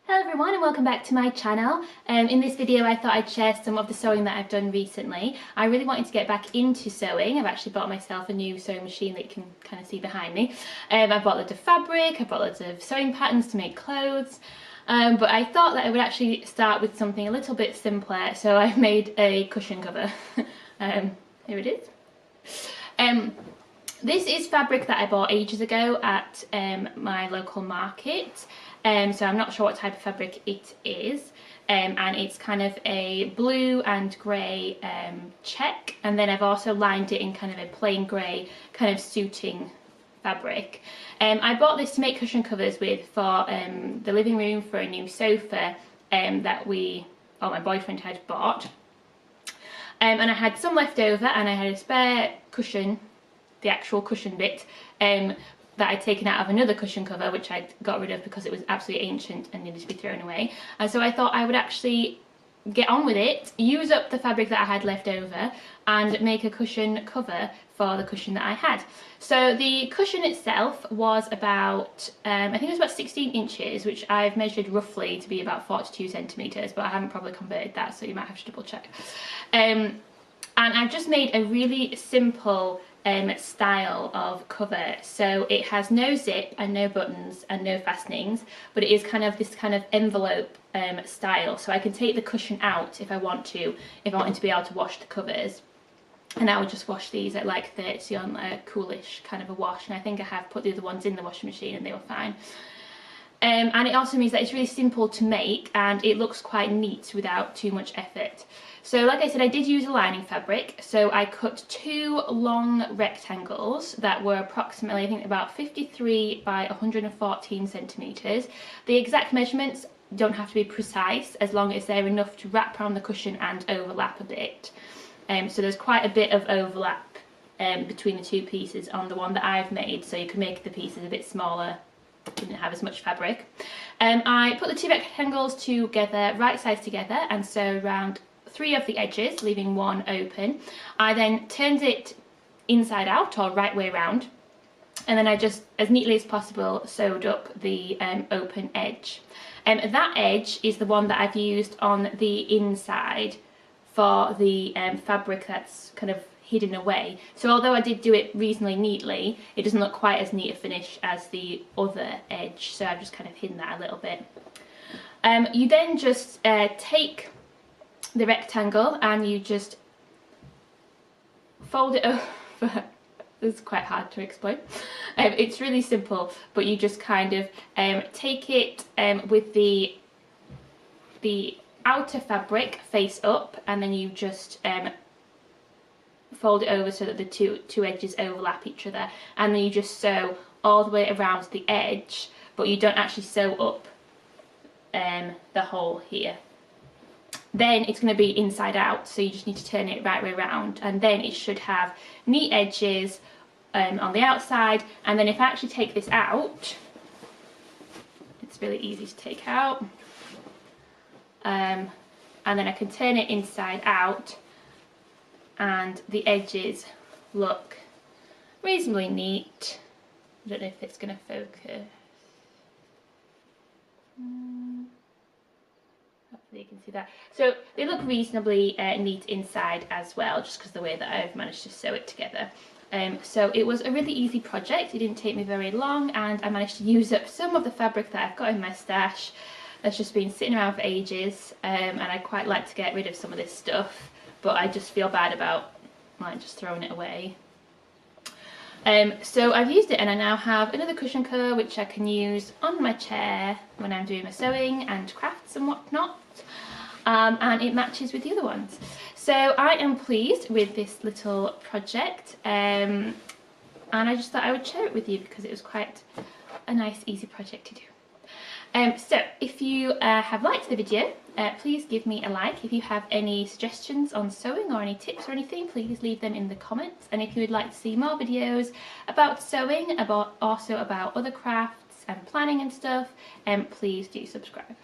Hello everyone and welcome back to my channel. In this video I thought I'd share some of the sewing that I've done recently. I really wanted to get back into sewing. I've actually bought myself a new sewing machine that you can kind of see behind me. I bought loads of fabric, I bought loads of sewing patterns to make clothes. But I thought that I would actually start with something a little bit simpler, so I've made a cushion cover. Here it is. This is fabric that I bought ages ago at my local market. So I'm not sure what type of fabric it is, and it's kind of a blue and grey check, and then I've also lined it in kind of a plain grey kind of suiting fabric. I bought this to make cushion covers with for the living room for a new sofa that my boyfriend had bought, and I had some left over, and I had a spare cushion, the actual cushion bit, that I'd taken out of another cushion cover which I'd got rid of because it was absolutely ancient and needed to be thrown away. And so I thought I would actually get on with it, use up the fabric that I had left over and make a cushion cover for the cushion that I had. So the cushion itself was about, I think it was about 16 inches, which I've measured roughly to be about 42 centimetres, but I haven't probably converted that, so you might have to double check. And I've just made a really simple style of cover. So it has no zip and no buttons and no fastenings, but it is kind of this kind of envelope style, so I can take the cushion out if I want to be able to wash the covers. And I would just wash these at like 30 on a coolish kind of a wash, and I think I have put the other ones in the washing machine and they were fine. And it also means that it's really simple to make and it looks quite neat without too much effort. So like I said, I did use a lining fabric, so I cut two long rectangles that were approximately, I think, about 53 by 114 centimetres. The exact measurements don't have to be precise as long as they're enough to wrap around the cushion and overlap a bit. So there's quite a bit of overlap between the two pieces on the one that I've made, so you can make the pieces a bit smaller, didn't have as much fabric. I put the two rectangles together, right sides together, and sew around 3 of the edges, leaving 1 open. I then turned it inside out, or right way round, and then I just, as neatly as possible, sewed up the open edge. That edge is the one that I've used on the inside for the fabric that's kind of hidden away. So although I did do it reasonably neatly, it doesn't look quite as neat a finish as the other edge, so I've just kind of hidden that a little bit. You then just take the rectangle and you just fold it over. This is quite hard to explain. It's really simple, but you just kind of take it with the outer fabric face up, and then you just fold it over so that the two edges overlap each other, and then you just sew all the way around the edge, but you don't actually sew up the hole here. Then it's going to be inside out, so you just need to turn it right way around, and then it should have neat edges on the outside. And then if I actually take this out, it's really easy to take out, and then I can turn it inside out, and the edges look reasonably neat. I don't know if it's going to focus. Hopefully you can see that. So they look reasonably neat inside as well, just because of the way that I've managed to sew it together. So it was a really easy project. It didn't take me very long, and I managed to use up some of the fabric that I've got in my stash that's just been sitting around for ages, and I quite like to get rid of some of this stuff, but I just feel bad about like just throwing it away. So I've used it, and I now have another cushion cover which I can use on my chair when I'm doing my sewing and crafts and whatnot, and it matches with the other ones. So I am pleased with this little project, and I just thought I would share it with you because it was quite a nice, easy project to do. So if you have liked the video, please give me a like. If you have any suggestions on sewing or any tips or anything, please leave them in the comments. And if you would like to see more videos about sewing, also about other crafts and planning and stuff, please do subscribe.